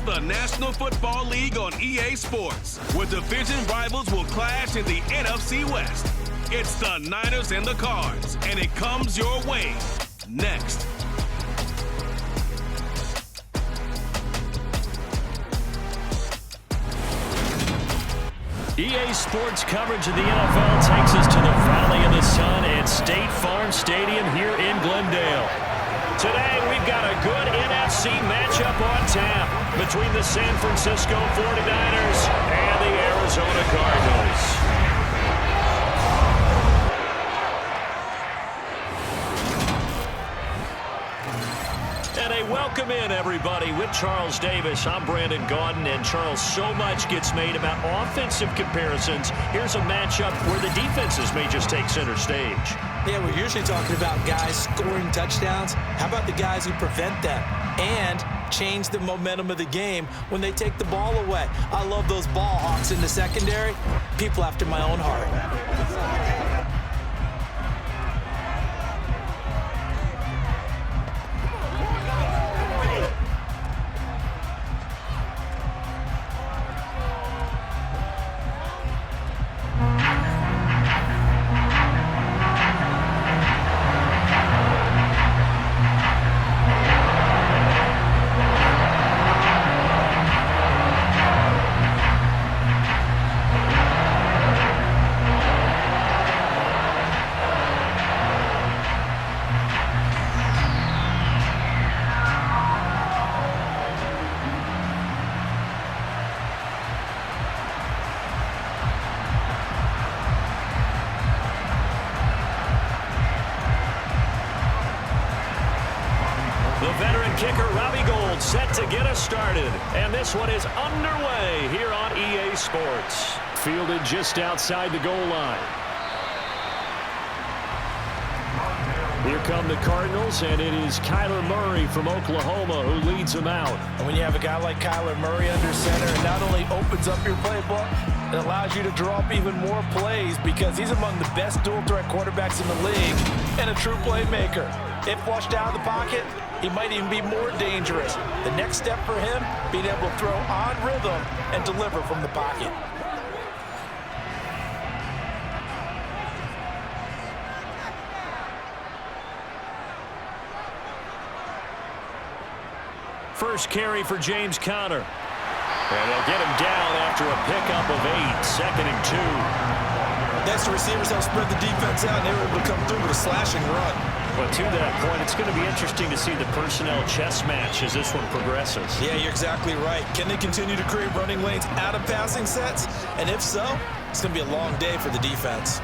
the National Football League on EA Sports, where division rivals will clash in the NFC West. It's the Niners and the Cards, and it comes your way next. EA Sports coverage of the NFL takes us to the Valley of the Sun at State Farm Stadium here in Glendale. Today, we've got a good NFC matchup on tap between the San Francisco 49ers and the Arizona Cardinals. And a welcome in, everybody, with Charles Davis. I'm Brandon Gaudin, and Charles, so much gets made about offensive comparisons. Here's a matchup where the defenses may just take center stage. Yeah, we're usually talking about guys scoring touchdowns. How about the guys who prevent them and change the momentum of the game when they take the ball away? I love those ball hawks in the secondary. People after my own heart. Set to get us started, and this one is underway here on EA Sports. Fielded just outside the goal line. Here come the Cardinals, and it is Kyler Murray from Oklahoma who leads them out. And when you have a guy like Kyler Murray under center, it not only opens up your playbook, it allows you to draw up even more plays because he's among the best dual-threat quarterbacks in the league and a true playmaker. If flushed out of the pocket, he might even be more dangerous. The next step for him, being able to throw on rhythm and deliver from the pocket. First carry for James Conner. And they'll get him down after a pickup of 8, 2nd and 2. Next, the receivers help spread the defense out, and they were able to come through with a slashing run. But to that point, it's going to be interesting to see the personnel chess match as this one progresses. Yeah, you're exactly right. Can they continue to create running lanes out of passing sets? And if so, it's going to be a long day for the defense.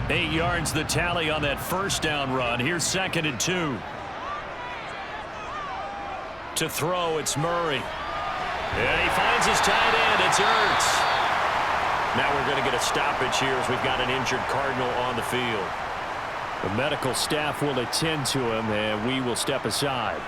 8 yards the tally on that first down run. Here's 2nd and 2. To throw, it's Murray. And he finds his tight end. It's Ertz. Now we're going to get a stoppage here as we've got an injured Cardinal on the field. The medical staff will attend to him, and we will step aside.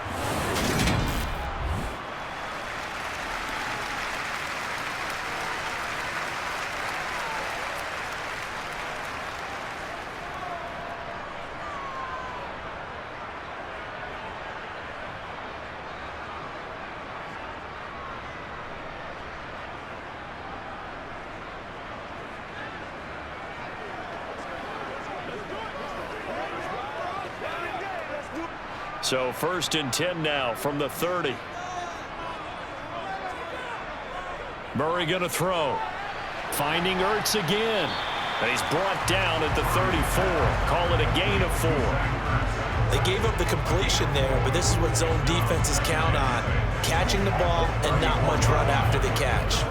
So 1st and 10 now from the 30. Murray going to throw. Finding Ertz again. And he's brought down at the 34. Call it a gain of 4. They gave up the completion there, but this is what zone defenses count on. Catching the ball and not much run after the catch.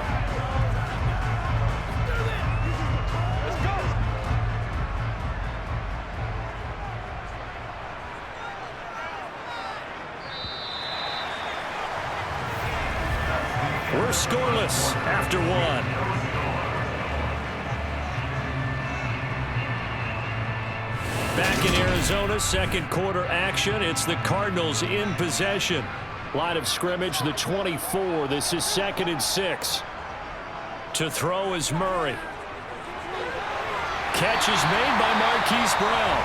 We're scoreless after 1. Back in Arizona, second quarter action. It's the Cardinals in possession. Line of scrimmage, the 24. This is 2nd and 6. To throw is Murray. Catch is made by Marquise Brown.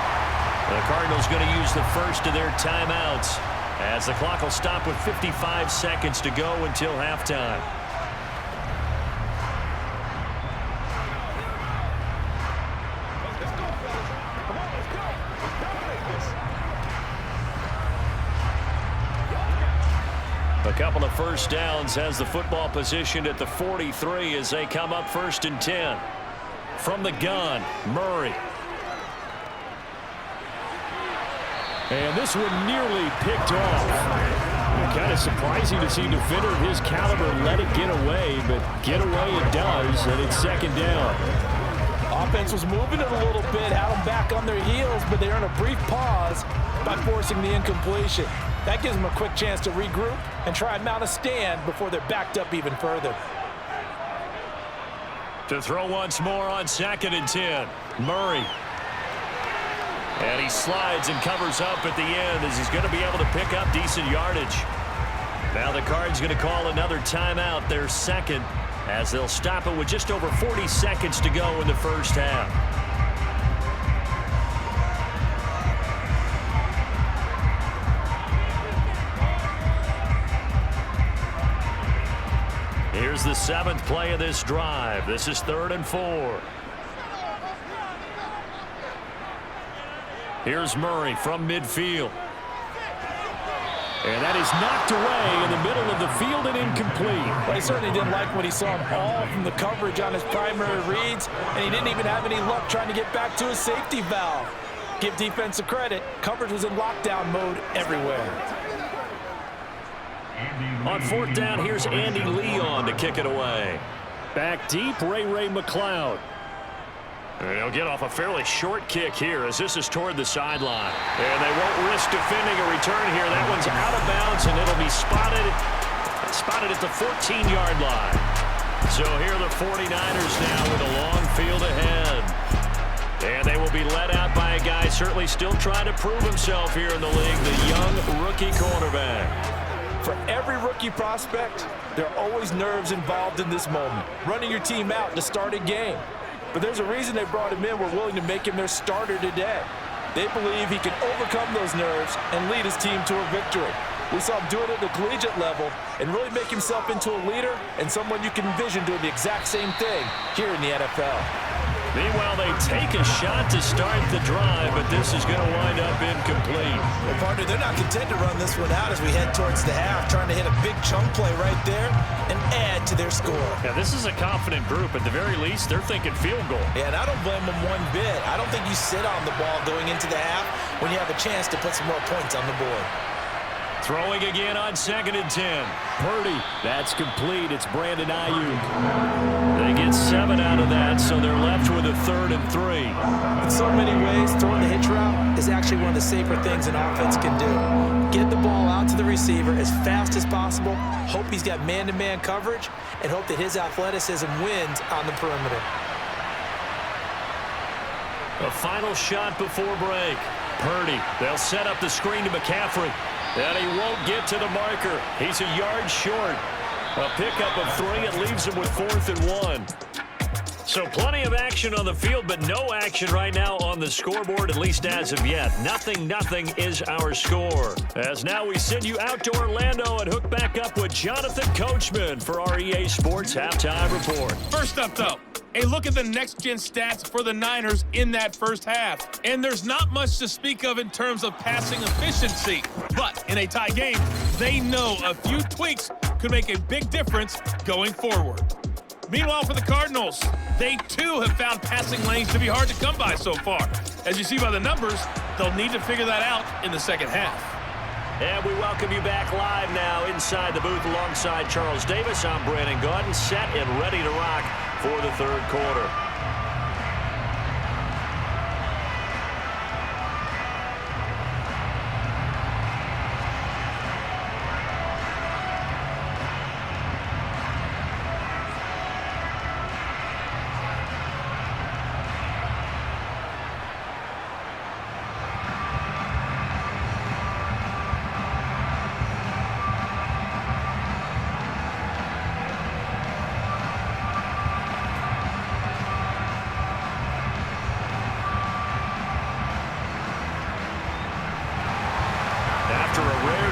The Cardinals going to use the first of their timeouts. as the clock will stop with 55 seconds to go until halftime. A couple of first downs has the football positioned at the 43 as they come up 1st and 10. From the gun, Murray. And this one nearly picked off. Kind of surprising to see a defender of his caliber let it get away, but get away it does, and it's 2nd down. Offense was moving it a little bit, had them back on their heels, but they earn a brief pause by forcing the incompletion. That gives them a quick chance to regroup and try and mount a stand before they're backed up even further. To throw once more on 2nd and 10. Murray. And he slides and covers up at the end as he's going to be able to pick up decent yardage. Now the Cards going to call another timeout, their 2nd, as they'll stop it with just over 40 seconds to go in the first half. Here's the 7th play of this drive. This is 3rd and 4. Here's Murray from midfield. And that is knocked away in the middle of the field and incomplete. Well, he certainly didn't like what he saw all from the coverage on his primary reads, and he didn't even have any luck trying to get back to his safety valve. Give defensive credit. Coverage was in lockdown mode everywhere. On 4th down, here's Andy Leon to kick it away. Back deep, Ray McLeod. They'll get off a fairly short kick here as this is toward the sideline. And they won't risk defending a return here. That one's out of bounds, and it'll be spotted at the 14-yard line. So here are the 49ers now with a long field ahead. And they will be led out by a guy certainly still trying to prove himself here in the league, the young rookie cornerback. For every rookie prospect, there are always nerves involved in this moment. Running your team out to start a game. But there's a reason they brought him in. We're willing to make him their starter today. They believe he can overcome those nerves and lead his team to a victory. We saw him do it at the collegiate level and really make himself into a leader and someone you can envision doing the exact same thing here in the NFL. Meanwhile, they take a shot to start the drive, but this is going to wind up incomplete. Well, partner, they're not content to run this one out as we head towards the half, trying to hit a big chunk play right there and add to their score. Yeah, this is a confident group. At the very least, they're thinking field goal. Yeah, and I don't blame them one bit. I don't think you sit on the ball going into the half when you have a chance to put some more points on the board. Throwing again on 2nd and 10. Purdy, that's complete. It's Brandon Ayuk. They get 7 out of that, so they're left with a 3rd and 3. In so many ways, throwing the hitch route is actually one of the safer things an offense can do. Get the ball out to the receiver as fast as possible, hope he's got man-to-man coverage, and hope that his athleticism wins on the perimeter. A final shot before break. Purdy, they'll set up the screen to McCaffrey. And he won't get to the marker. He's a yard short. A pickup of 3. It leaves him with 4th and 1. So plenty of action on the field, but no action right now on the scoreboard, at least as of yet. 0-0 is our score. As now we send you out to Orlando and hook back up with Jonathan Coachman for our EA Sports Halftime Report. First up, though, a look at the next-gen stats for the Niners in that first half. And there's not much to speak of in terms of passing efficiency. But in a tie game, they know a few tweaks could make a big difference going forward. Meanwhile, for the Cardinals, they too have found passing lanes to be hard to come by so far. As you see by the numbers, they'll need to figure that out in the second half. And we welcome you back live now inside the booth alongside Charles Davis. I'm Brandon Gaudin, set and ready to rock for the third quarter.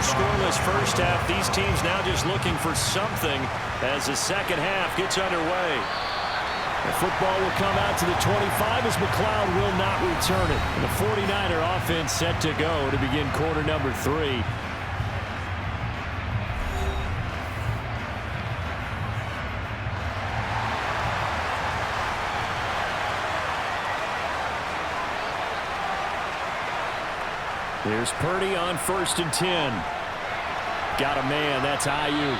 scoreless first half. These teams now just looking for something as the second half gets underway. The football will come out to the 25 as McLeod will not return it. And the 49er offense set to go to begin quarter number 3. Here's Purdy on 1st and 10. Got a man. That's Ayuk.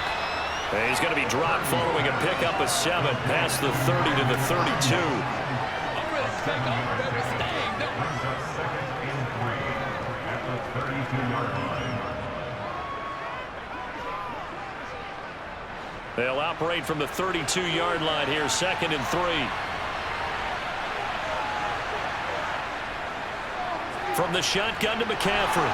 He's going to be dropped following a pickup of 7 past the 30 to the 32. They'll operate from the 32-yard line here, 2nd and 3. From the shotgun to McCaffrey.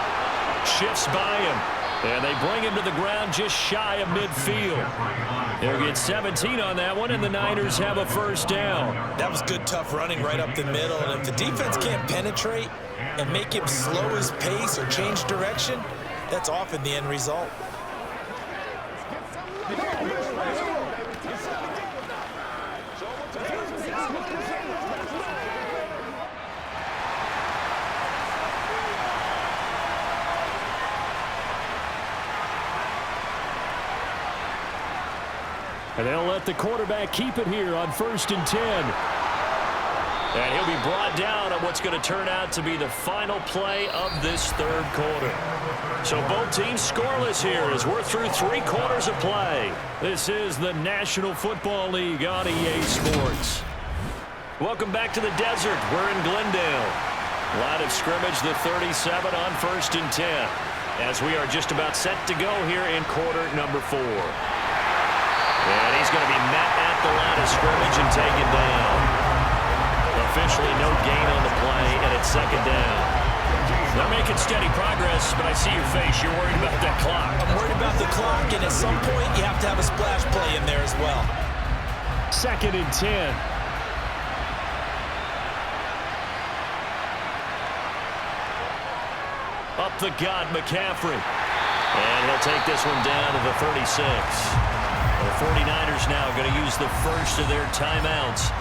Shifts by him. And they bring him to the ground just shy of midfield. They'll get 17 on that one, and the Niners have a first down. That was good, tough running right up the middle. And if the defense can't penetrate and make him slow his pace or change direction, that's often the end result. And they'll let the quarterback keep it here on 1st and 10. And he'll be brought down on what's going to turn out to be the final play of this third quarter. So both teams scoreless here as we're through 3 quarters of play. This is the National Football League on EA Sports. Welcome back to the desert. We're in Glendale. Line of scrimmage, the 37 on 1st and 10. As we are just about set to go here in quarter number 4. And he's going to be met at the line of scrimmage and taken down. Officially no gain on the play, and it's 2nd down. They're making steady progress, but I see your face. You're worried about that clock. I'm worried about the clock, and at some point you have to have a splash play in there as well. 2nd and 10. Up the gut, McCaffrey. And he'll take this one down to the 36. The 49ers now going to use the first of their timeouts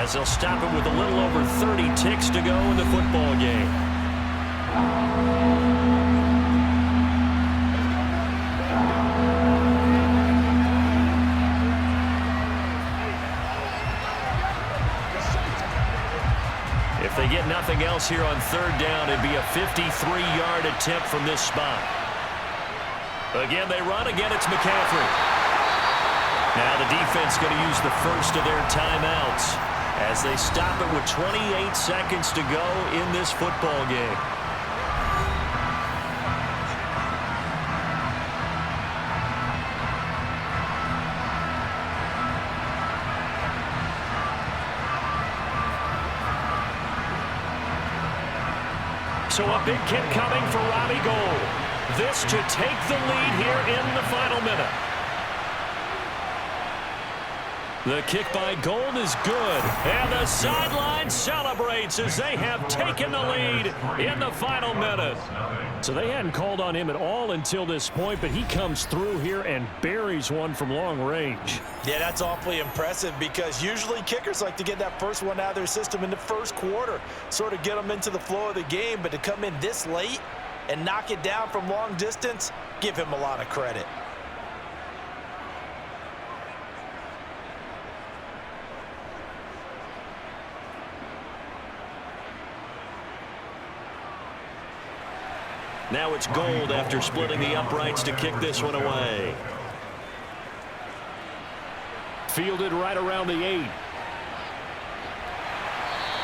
as they'll stop it with a little over 30 ticks to go in the football game. If they get nothing else here on 3rd down, it'd be a 53-yard attempt from this spot. Again, they run. Again, it's McCaffrey. Now the defense going to use the first of their timeouts as they stop it with 28 seconds to go in this football game. So a big kick coming for Robbie Gould. This to take the lead here in the final minute. The kick by Gould is good, and the sideline celebrates as they have taken the lead in the final minute. So they hadn't called on him at all until this point, but he comes through here and buries one from long range. Yeah, that's awfully impressive because usually kickers like to get that first one out of their system in the first quarter, sort of get them into the flow of the game, but to come in this late and knock it down from long distance, give him a lot of credit. Now it's Gould after splitting the uprights to kick this one away. Fielded right around the 8.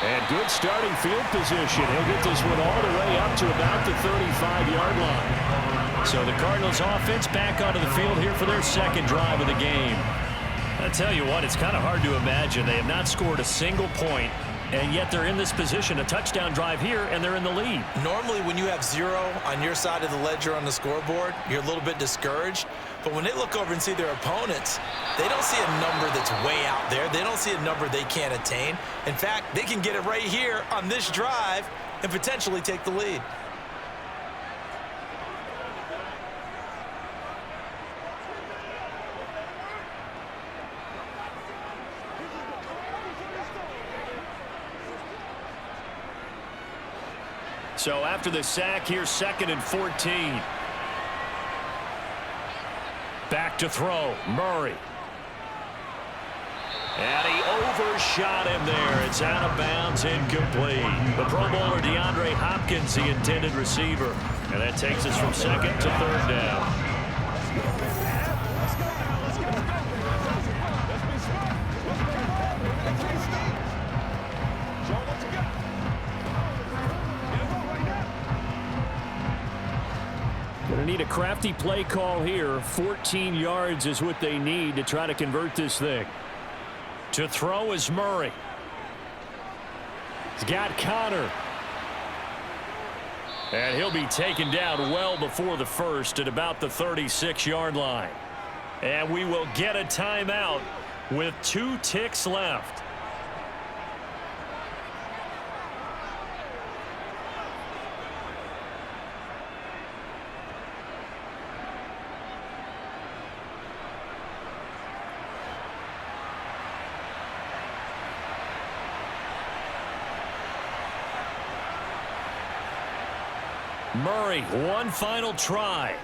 And good starting field position. He'll get this one all the way up to about the 35-yard line. So the Cardinals offense back onto the field here for their second drive of the game. I tell you what, it's kind of hard to imagine. They have not scored a single point, and yet they're in this position, a touchdown drive here, and they're in the lead. Normally, when you have 0 on your side of the ledger on the scoreboard, you're a little bit discouraged. But when they look over and see their opponents, they don't see a number that's way out there. They don't see a number they can't attain. In fact, they can get it right here on this drive and potentially take the lead. So after the sack, here's 2nd and 14. Back to throw, Murray. And he overshot him there. It's out of bounds, incomplete. The Pro Bowler DeAndre Hopkins, the intended receiver. And that takes us from 2nd to 3rd down. Going to need a crafty play call here. 14 yards is what they need to try to convert this thing. To throw is Murray. He's got Connor. And he'll be taken down well before the first at about the 36-yard line. And we will get a timeout with 2 ticks left. Murray, one final try.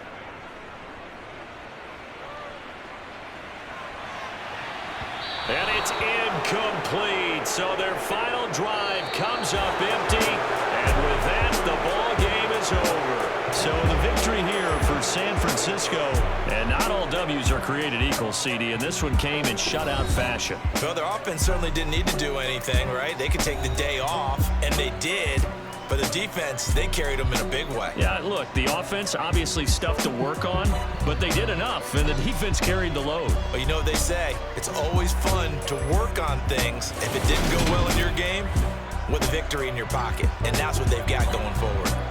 And it's incomplete. So their final drive comes up empty. And with that, the ball game is over. So the victory here for San Francisco. And not all W's are created equal, CD. And this one came in shutout fashion. Well, their offense certainly didn't need to do anything, right? They could take the day off, and they did. But the defense, they carried them in a big way. Yeah, look, the offense, obviously stuff to work on, but they did enough, and the defense carried the load. Well, you know what they say, it's always fun to work on things if it didn't go well in your game with a victory in your pocket, and that's what they've got going forward.